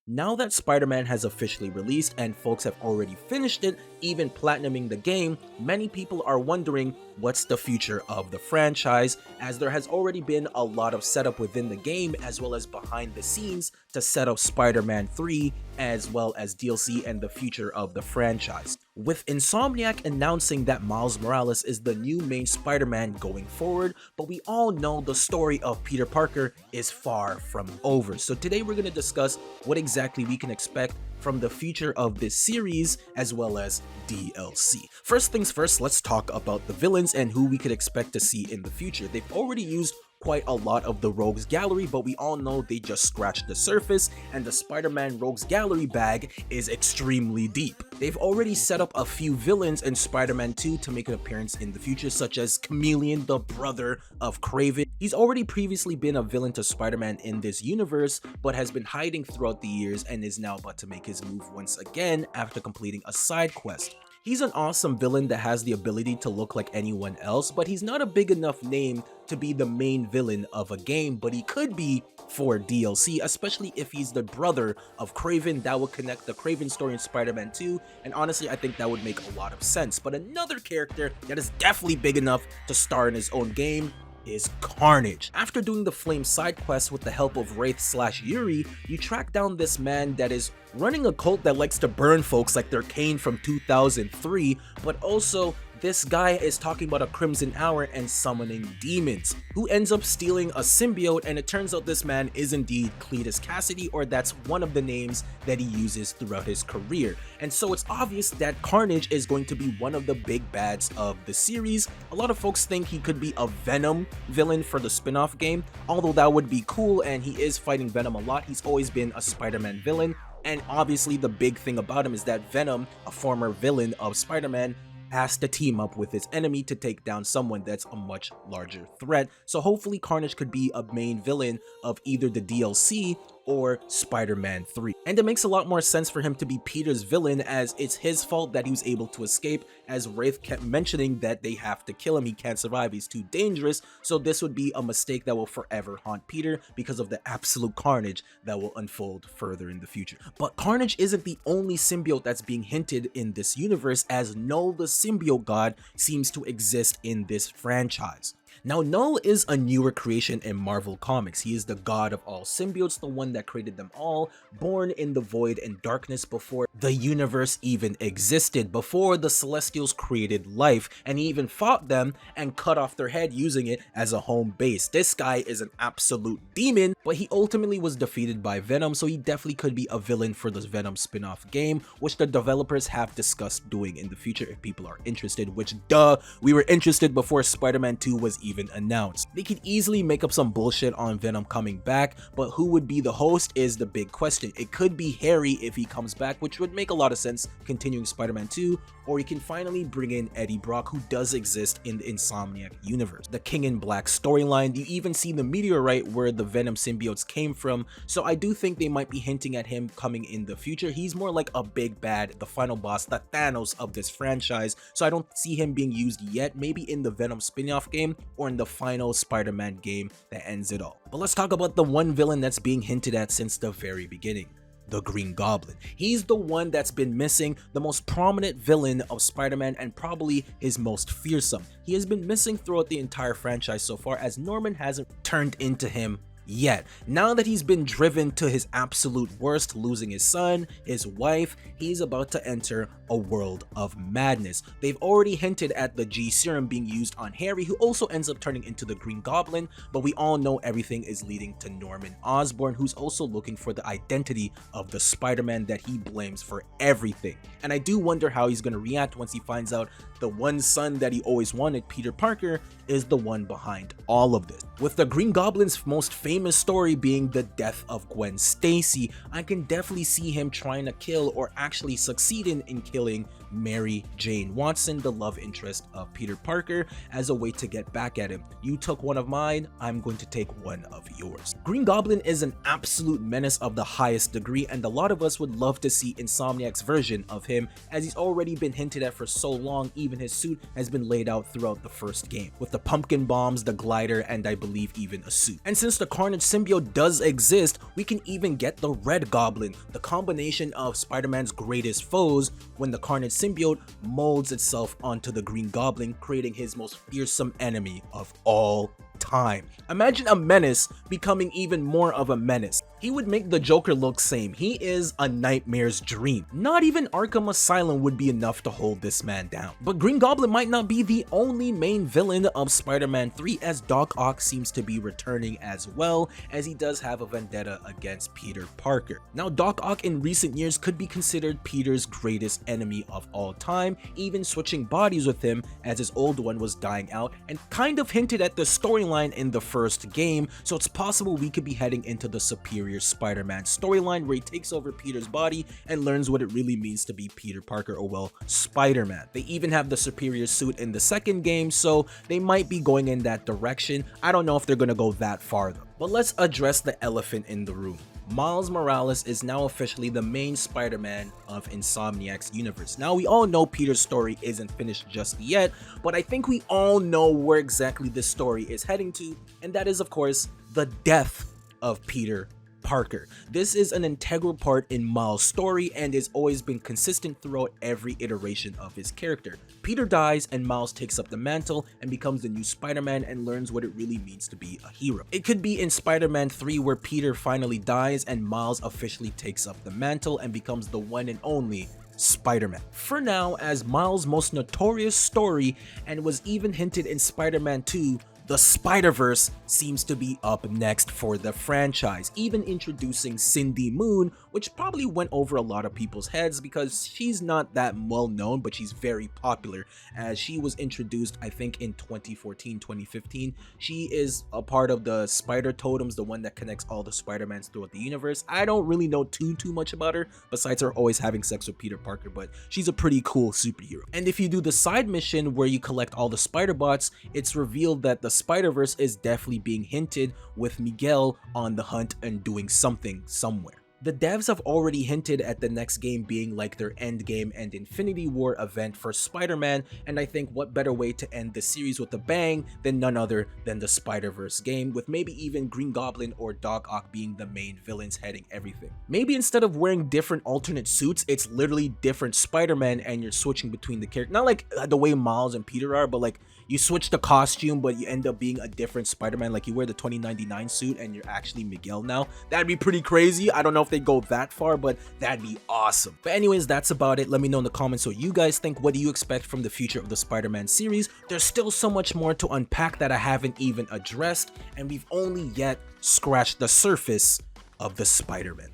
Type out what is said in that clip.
Now that Spider-Man has officially released and folks have already finished it, even platinuming the game, many people are wondering what's the future of the franchise, as there has already been a lot of setup within the game as well as behind the scenes to set up Spider-Man 3 as well as DLC and the future of the franchise. With Insomniac announcing that Miles Morales is the new main Spider-Man going forward, but we all know the story of Peter Parker is far from over. So today we're going to discuss what exactly we can expect from the future of this series as well as DLC. First things first, let's talk about the villains and who we could expect to see in the future. They've already used quite a lot of the Rogues Gallery, but we all know they just scratched the surface, and the Spider-Man Rogues Gallery bag is extremely deep. They've already set up a few villains in Spider-Man 2 to make an appearance in the future, such as Chameleon, the brother of Kraven. He's already previously been a villain to Spider-Man in this universe, but has been hiding throughout the years and is now about to make his move once again after completing a side quest. He's an awesome villain that has the ability to look like anyone else, but he's not a big enough name to be the main villain of a game, but he could be for DLC, especially if he's the brother of Kraven. That would connect the Kraven story in Spider-Man 2, and honestly, I think that would make a lot of sense. But another character that is definitely big enough to star in his own game is Carnage. After doing the Flame side quest with the help of Wraith/Yuri, you track down this man that is running a cult that likes to burn folks like they're Kane from 2003, but also this guy is talking about a Crimson Hour and summoning demons, who ends up stealing a symbiote, and it turns out this man is indeed Cletus Cassidy, or that's one of the names that he uses throughout his career. And so it's obvious that Carnage is going to be one of the big bads of the series. A lot of folks think he could be a Venom villain for the spin-off game, although that would be cool, and he is fighting Venom a lot. He's always been a Spider-Man villain, and obviously the big thing about him is that Venom, a former villain of Spider-Man, has to team up with his enemy to take down someone that's a much larger threat. So hopefully Carnage could be a main villain of either the DLC or Spider-Man 3. And it makes a lot more sense for him to be Peter's villain, as it's his fault that he was able to escape, as Wraith kept mentioning that they have to kill him, he can't survive, he's too dangerous. So this would be a mistake that will forever haunt Peter because of the absolute carnage that will unfold further in the future. But Carnage isn't the only symbiote that's being hinted in this universe, as Null the symbiote god seems to exist in this franchise. Now, Null is a newer creation in Marvel Comics. He is the god of all symbiotes, the one that created them all, born in the void and darkness before the universe even existed, before the Celestials created life, and he even fought them and cut off their head using it as a home base. This guy is an absolute demon, but he ultimately was defeated by Venom, so he definitely could be a villain for this Venom spin-off game, which the developers have discussed doing in the future if people are interested, which duh, we were interested before Spider-Man 2 was even announced. They could easily make up some bullshit on Venom coming back, but who would be the host is the big question. It could be Harry if he comes back, which would make a lot of sense continuing Spider-Man 2, or you can finally bring in Eddie Brock, who does exist in the Insomniac universe. The King in Black storyline, you even see the meteorite where the Venom symbiotes came from, so I do think they might be hinting at him coming in the future. He's more like a big bad, the final boss, the Thanos of this franchise, so I don't see him being used yet, maybe in the Venom spin-off game or in the final Spider-Man game that ends it all. But let's talk about the one villain that's being hinted at since the very beginning. The Green Goblin. He's the one that's been missing, the most prominent villain of Spider-Man and probably his most fearsome. He has been missing throughout the entire franchise so far, as Norman hasn't turned into him yet. Now that he's been driven to his absolute worst, losing his son, his wife, he's about to enter a world of madness. They've already hinted at the G serum being used on Harry, who also ends up turning into the Green Goblin, but we all know everything is leading to Norman Osborn, who's also looking for the identity of the Spider-Man that he blames for everything. And I do wonder how he's going to react once he finds out the one son that he always wanted, Peter Parker, is the one behind all of this. With the Green Goblin's most famous story being the death of Gwen Stacy, I can definitely see him trying to kill, or actually succeeding in killing, Mary Jane Watson, the love interest of Peter Parker, as a way to get back at him. You took one of mine, I'm going to take one of yours. Green Goblin is an absolute menace of the highest degree, and a lot of us would love to see Insomniac's version of him, as he's already been hinted at for so long. Even his suit has been laid out throughout the first game, with the pumpkin bombs, the glider, and I believe even a suit. And since the Carnage symbiote does exist, we can even get the Red Goblin, the combination of Spider-Man's greatest foes, when the Carnage symbiote molds itself onto the Green Goblin, creating his most fearsome enemy of all time. Imagine a menace becoming even more of a menace. He would make the Joker look same. He is a nightmare's dream. Not even Arkham Asylum would be enough to hold this man down. But Green Goblin might not be the only main villain of Spider-Man 3, as Doc Ock seems to be returning as well, as he does have a vendetta against Peter Parker. Now, Doc Ock in recent years could be considered Peter's greatest enemy of all time, even switching bodies with him as his old one was dying out, and kind of hinted at the storyline in the first game, so it's possible we could be heading into the Superior Spider-Man storyline where he takes over Peter's body and learns what it really means to be Peter Parker, or well, Spider-Man. They even have the Superior suit in the second game, so they might be going in that direction. I don't know if they're gonna go that far though. But let's address the elephant in the room. Miles Morales is now officially the main Spider-Man of Insomniac's universe. Now, we all know Peter's story isn't finished just yet, but I think we all know where exactly this story is heading to, and that is, of course, the death of Peter Parker. This is an integral part in Miles' story and has always been consistent throughout every iteration of his character. Peter dies and Miles takes up the mantle and becomes the new Spider-Man and learns what it really means to be a hero. It could be in Spider-Man 3 where Peter finally dies and Miles officially takes up the mantle and becomes the one and only Spider-Man. For now, as Miles' most notorious story, and was even hinted in Spider-Man 2, the Spider-Verse seems to be up next for the franchise, even introducing Cindy Moon, which probably went over a lot of people's heads because she's not that well known, but she's very popular, as she was introduced, I think, in 2014, 2015. She is a part of the Spider Totems, the one that connects all the Spider-Mans throughout the universe. I don't really know too much about her, besides her always having sex with Peter Parker, but she's a pretty cool superhero. And if you do the side mission where you collect all the Spider Bots, it's revealed that the Spider-Verse is definitely being hinted, with Miguel on the hunt and doing something somewhere. The devs have already hinted at the next game being like their Endgame and Infinity War event for Spider-Man, and I think what better way to end the series with a bang than none other than the Spider-Verse game, with maybe even Green Goblin or Doc Ock being the main villains heading everything. Maybe instead of wearing different alternate suits, it's literally different Spider-Man and you're switching between the characters. Not like the way Miles and Peter are, but like you switch the costume but you end up being a different Spider-Man, like you wear the 2099 suit and you're actually Miguel now. That'd be pretty crazy. I don't know if they go that far, but that'd be awesome. But anyways, that's about it. Let me know in the comments what you guys think. What do you expect from the future of the Spider-Man series? There's still so much more to unpack that I haven't even addressed, and we've only yet scratched the surface of the Spider-Man.